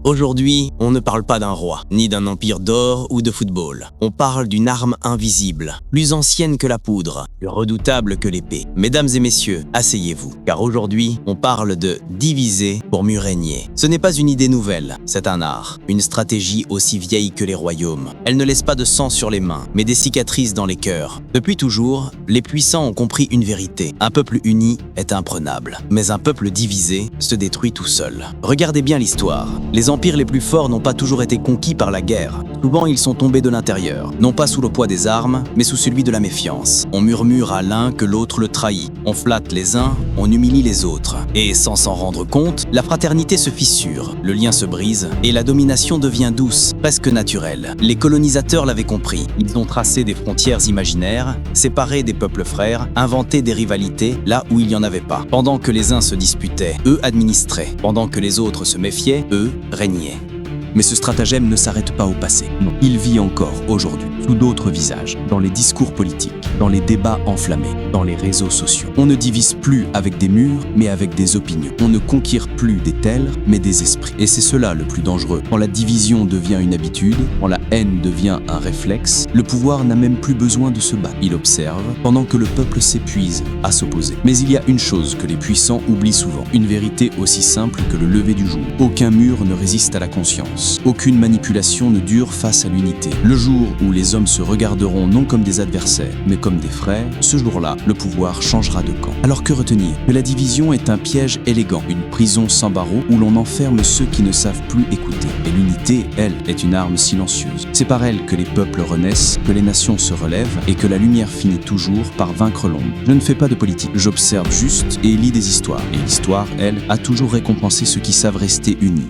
Aujourd'hui, on ne parle pas d'un roi, ni d'un empire d'or ou de football. On parle d'une arme invisible, plus ancienne que la poudre, plus redoutable que l'épée. Mesdames et messieurs, asseyez-vous, car aujourd'hui, on parle de diviser pour mieux régner. Ce n'est pas une idée nouvelle, c'est un art, une stratégie aussi vieille que les royaumes. Elle ne laisse pas de sang sur les mains, mais des cicatrices dans les cœurs. Depuis toujours, les puissants ont compris une vérité. Un peuple uni est imprenable, mais un peuple divisé se détruit tout seul. Regardez bien l'histoire. Les empires les plus forts n'ont pas toujours été conquis par la guerre. Souvent, ils sont tombés de l'intérieur, non pas sous le poids des armes, mais sous celui de la méfiance. On murmure à l'un que l'autre le trahit. On flatte les uns, on humilie les autres. Et sans s'en rendre compte, la fraternité se fissure, le lien se brise, et la domination devient douce, presque naturelle. Les colonisateurs l'avaient compris. Ils ont tracé des frontières imaginaires, séparé des peuples frères, inventé des rivalités là où il n'y en avait pas. Pendant que les uns se disputaient, eux administraient. Pendant que les autres se méfiaient, eux régnaient. Mais ce stratagème ne s'arrête pas au passé. Non, il vit encore aujourd'hui, sous d'autres visages, dans les discours politiques, dans les débats enflammés, dans les réseaux sociaux. On ne divise plus avec des murs, mais avec des opinions. On ne conquiert plus des tels, mais des esprits. Et c'est cela le plus dangereux. Quand la division devient une habitude, quand la haine devient un réflexe, le pouvoir n'a même plus besoin de se battre. Il observe, pendant que le peuple s'épuise à s'opposer. Mais il y a une chose que les puissants oublient souvent, une vérité aussi simple que le lever du jour. Aucun mur ne résiste à la conscience. Aucune manipulation ne dure face à l'unité. Le jour où les hommes se regarderont non comme des adversaires, mais comme des frères, ce jour-là, le pouvoir changera de camp. Alors que retenir? Que la division est un piège élégant, une prison sans barreaux où l'on enferme ceux qui ne savent plus écouter. Et l'unité, elle, est une arme silencieuse. C'est par elle que les peuples renaissent, que les nations se relèvent et que la lumière finit toujours par vaincre l'ombre. Je ne fais pas de politique, j'observe juste et lis des histoires. Et l'histoire, elle, a toujours récompensé ceux qui savent rester unis.